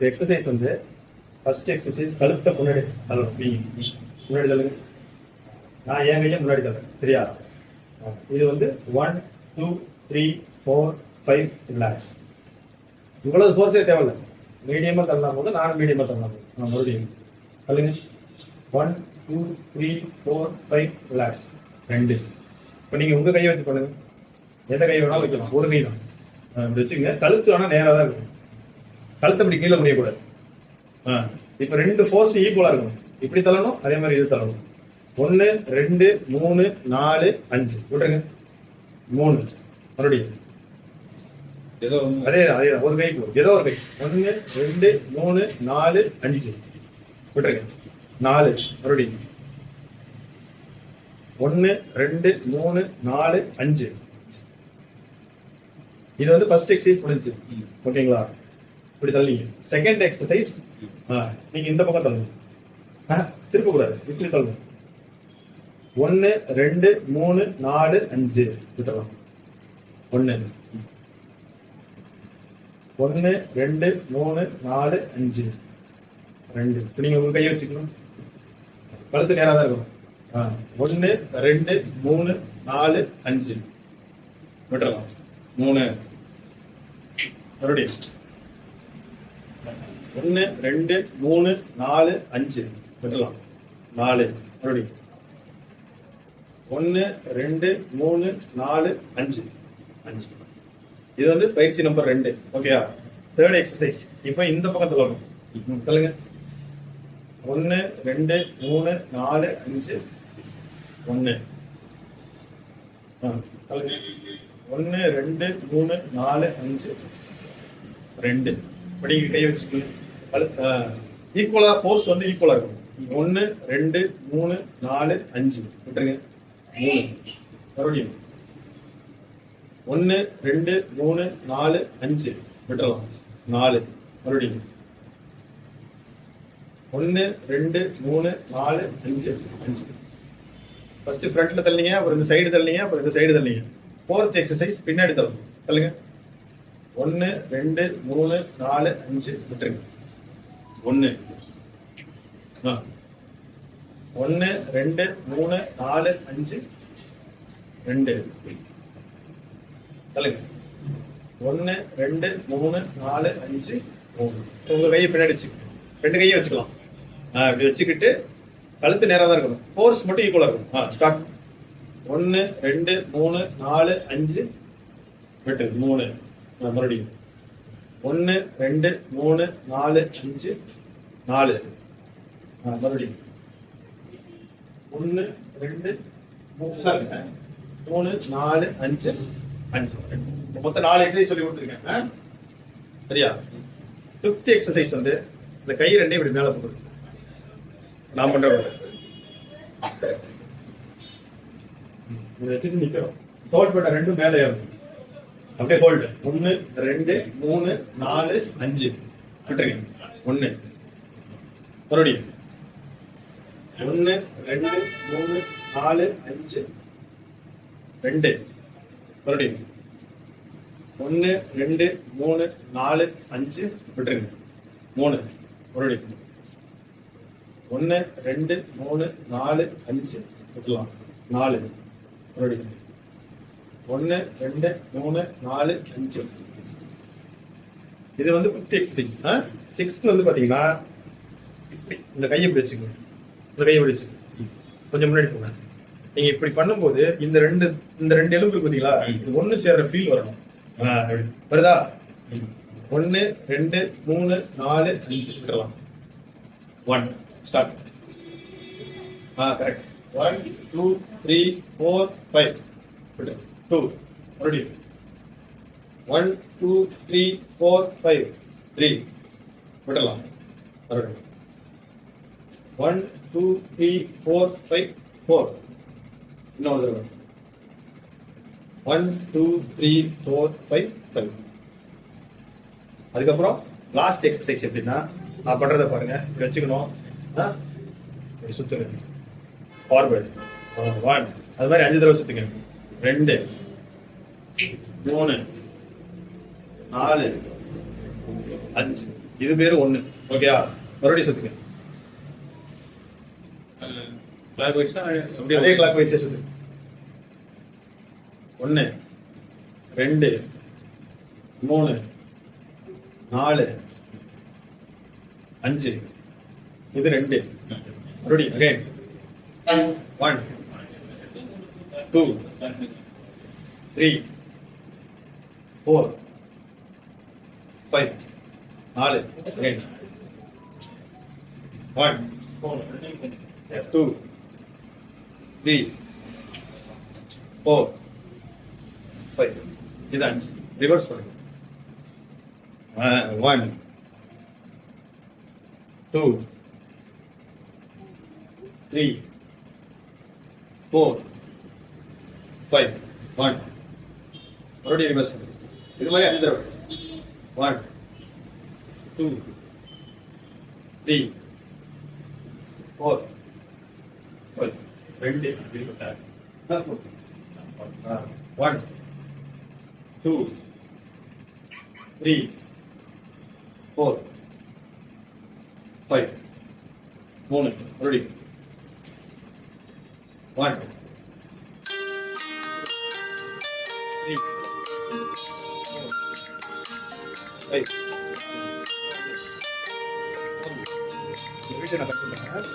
Exercise வந்து first exercise கழுத்தை முன்னாடி தள்ளணும். முன்னாடி தள்ளுங்க. நான் என் கையை முன்னாடி தள்ளுறேன். சரியா? இது வந்து 1 2 3 4 5 ரிலாக்ஸ். இவ்வளவு ஃபோர்ஸே தேவையில்லை. மீடியமா தள்ளலாம் போது நான் மீடியமா தள்ளலாம் போது நான் மறுபடியும் தள்ளுங்க. 1 2 3 4 5 ரிலாக்ஸ். 2. இப்போ நீங்க உங்க கையை வச்சு பண்ணுங்க. எந்த கை வேணாலும் வைக்கலாம். ஒரு கை தான் இப்படி வச்சுங்க. கழுத்து வேணா நேராக தான் இருக்கும். கழுத்தை இப்படி கீழே முடியக்கூடாது. இப்ப 2 ஃபோர்ஸ் ஈக்குவலா இருக்கும். இப்படி தள்ளணும், அதே மாதிரி இது தள்ளணும். 1 2 3 4 5 விட்டுருங்க. 3 மறுபடியும் அதே ஒரு கை ஏதோ ஒரு கை. 1 2 3 4 5 விட்டுருங்க. 4 மறுபடியும் 1 2 3 4 5. இது வந்து ஃபர்ஸ்ட் எக்ஸசைஸ் முடிஞ்சு. ஓகேங்களா? இப்படி தள்ளிங்க. செகண்ட் எக்ஸசைஸ் நீங்க இந்த பக்கம் தள்ளுங்க. திருப்ப கூடாது. இப்படி தள்ளுங்க. 1 2 3 4 5 விட்டுறலாம். 1 1 2 3 4 5 2. இப்போ நீங்க உங்க கையை வச்சுக்கணும். கழுத்து நேரா தான் இருக்கும். 1 2 3 4 5 விட்டுறலாம். 3 மறுபடியும் 1 2 3 4 5 விட்டுறலாம். 4 மறுபடியும் 1 2 3 4 5 5. இது வந்து பயிற்சி நம்பர் 2. ஓகேயா? Third exercise. இப்போ இந்த பக்கத்துல வரும். சொல்லுங்க. 1 2 3 4 5 1. சொல்லுங்க. 1 2 3 4 5 2. இப்படி கை வச்சுக்கணும். ஈக்குவலா ஃபோர்ஸ் வந்து ஈக்குவலா இருக்கும். 1 2 3 4 5 விட்டுருங்க. 3 மறுபடியும் 1 2 3 4 5 விட்டுறலாம். 4 மறுபடியும் 1 2 3 4 5 5. ஃபர்ஸ்ட் ஃப்ரண்ட்ல தள்ளிங்க, அப்புறம் இந்த சைடு தள்ளிங்க, அப்புறம் இந்த சைடு தள்ளிங்க. ஃபோர்த் எக்ஸசைஸ் பின்னாடி தள்ளுங்க. தள்ளுங்க. 1 2 3 4 5 விட்டுருங்க. 1 1 2 3 4 5 2 தள்ளுங்க. 1 2 3 4 5 3. உங்க கையை பின்னாடி வச்சுக்க. 2 கையை வச்சுக்கலாம். இப்படி வச்சுக்கிட்டு கழுத்து நேரா தான் இருக்கணும். ஃபோர்ஸ் மட்டும் ஈக்குவலா இருக்கும். ஸ்டார்ட். 1 2 3 4 5 விட்டு 3 மறுபடியும் 1 2 3 4 5 4 மறுபடியும் 1 2 3 4 5 5. மொத்தம் 4 எக்ஸசைஸ் சொல்லி கொடுத்துருக்கேன். சரியா? 5th எக்ஸசைஸ் வந்து இந்த கை 2 இப்படி மேல போட்டு நான் பண்றேன். வச்சுட்டு நிக்கிறோம். ஹோல்ட் பண்ண 2 மேல ஏறணும். அப்படியே ஹோல்டு. 1 2 3 4 5 விட்டுருங்க. 1 மறுபடியும் 1 2 3 4 5 2 மறுபடியும் 1 2 3 4 5 விட்டுருங்க. 3 மறுபடியும் 1 2 3 4 5 விட்டுலாம். 4 மறுபடியும் 1 2 3 4 5. இது வந்து 5th எக்ஸசைஸ். 6th வந்து பாத்தீங்கன்னா இந்த கையை இப்படி வச்சுக்கோங்க. இந்த கையை இப்படி வச்சுக்கோங்க. கொஞ்சம் முன்னாடி போங்க. நீங்க இப்படி பண்ணும்போது இந்த ரெண்டு எலும்பு பாத்தீங்களா, இது ஒண்ணு சேர்ற ஃபீல் வரணும். வருதா? 1 2 3 4 5 விட்டுறலாம். 1 ஸ்டார்ட். கரெக்ட். 1 2 3 4 5 விட்டு 2 மறுபடியும் 1 2 3 4 5 3 விடலாம். மறுபடியும் 1 2 3 4 5 4. இன்னொரு தடவை 1 2 3 4 5 5. அதுக்கப்புறம் லாஸ்ட் எக்ஸசைஸ் எப்படின்னா நான் பண்றதை பாருங்க. இப்படி வச்சுக்கணும். சுத்துங்க. ஃபார்வர்டு 1. அது மாதிரி 5 தடவை சுத்துங்க. 2 3 4 5 இது பேரு 1. ஓகேயா? மறுபடியும் சுத்துங்க. கிளாக் வைஸா அதே கிளாக் வைஸே சுத்து. 1 2 3 4 5 இது 2 மறுபடியும் again 1 2 3 4 5 4 again 1 2 3 4 5 இது 5 ரிவர்ஸ் பண்ணுங்க. 1 2 3 4 5 1 மறுபடியும் ரிவர்ஸ் பண்ணுங்க. இது மாதிரி 5 தடவை. 1 2 3 4 5 2 1 2 3 4 5 3 மறுபடியும் 1 3 5 இந்த வீட்டை நான் கற்றுக்கிறேன்.